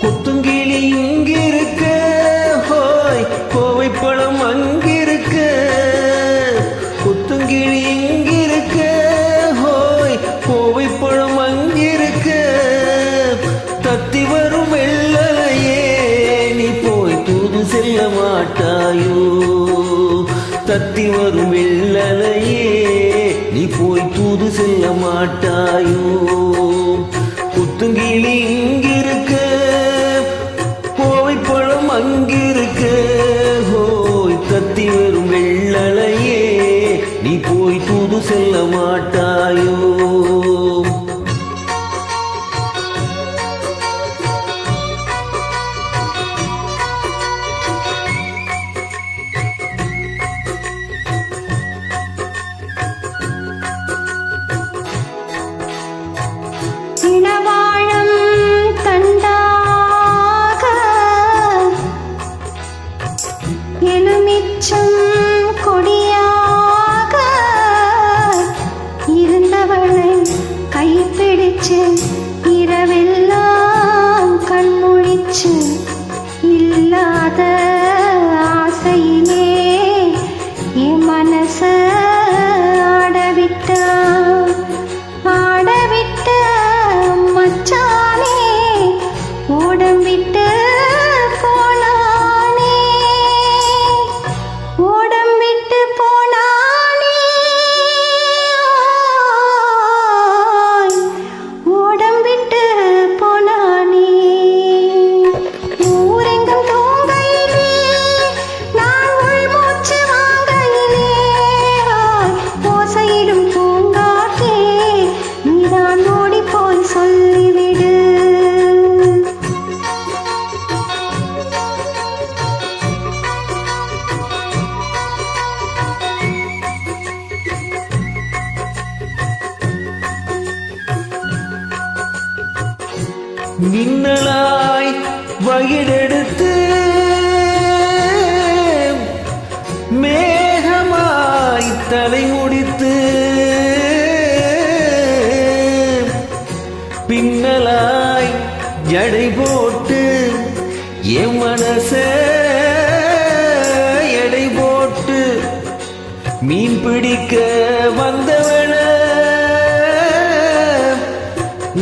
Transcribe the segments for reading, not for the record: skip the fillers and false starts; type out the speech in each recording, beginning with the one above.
குத்துங்கிளி இங்கிருக்க ஹோய் கோவை பழம் அங்கிருக்க குத்துங்கிளி இங்கிருக்க ஹோய் கோவை பழம் அங்கிருக்க தத்தி வரும் வெள்ளலையே நீ போய் தூது செல்ல மாட்டாயோ தத்தி வரும் வெள்ளலையே நீ போய் தூது செல்ல மாட்டாயோ குத்துங்கிளி இங்கிருக்க கோவை பழம் அங்கிருக்க ஹோய் தத்தி வரும் வெள்ளலையே நீ போய் தூது செல்ல மாட்டாயோ எலுமிச்சம் கொடியாக இருந்தவளை கைப்பிடிச்சு இரவெல்லாம் கண்முழிச்சு இல்லாத ஆசையிலே என் மனச ஆடவிட்ட மச்சானே ஓடம் விட்டு மின்னலாய் வகிடெடுத்து மேகமாய் தலை முடித்து பின்னலாய் ஜடை போட்டு என் மனச எடை போட்டு மீன் பிடிக்க வந்தவன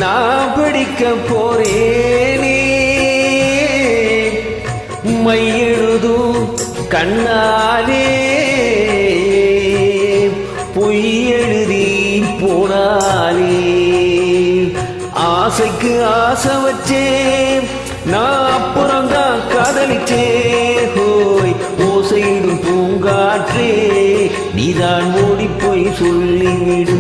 நான் பிடிக்க போறேனே மையெழுதும் கண்ணாலே பொய் எழுதி போனாலே ஆசைக்கு ஆசை வச்சேன் நான் அப்புறம்தான் காதலிச்சே ஹோய் ஓசையிடும் பூங்காற்றே நீதான் ஓடிப்போய் சொல்லிவிடு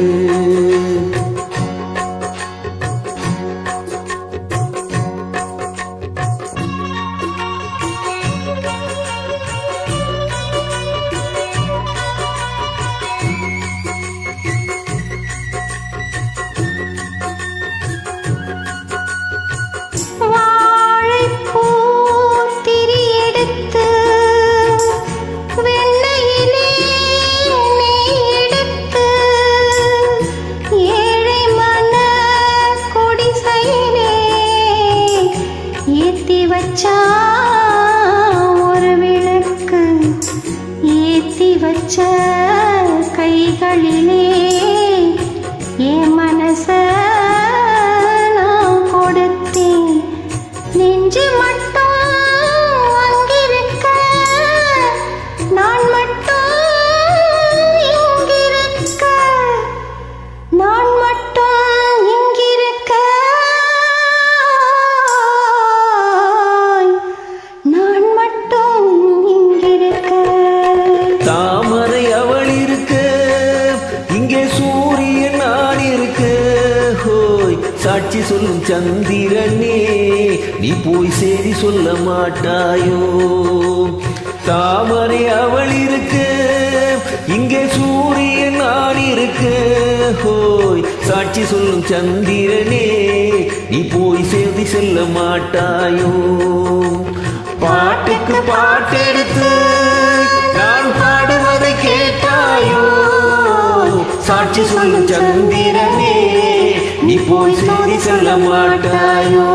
ஒரு விளக்கு ஏத்தி வச்ச கைகளிலே என் மனச நான் கொடுத்தேன் நெஞ்சு மட்டும் அங்கிருக்க நான் மட்டும் இங்கிருக்க நான் தாமரை அவள் இருக்க இங்கே சூரியன் நான் இருக்க ஹோய் சாட்சி சொல்லும் சந்திரனே நீ போய் செய்தி சொல்ல மாட்டாயோ தாமரை அவள் இருக்க இங்கே சூரியன் நான் இருக்க ஹோய் சாட்சி சொல்லும் சந்திரனே நீ போய் செய்தி சொல்ல மாட்டாயோ பாட்டுக்கு பாட்டெடுத்து நான் பாடுவதை கேட்டாயோ சாட்சி சொல்லும் சந்திரனே நீ போய் செய்தி சொல்ல மாட்டாயோ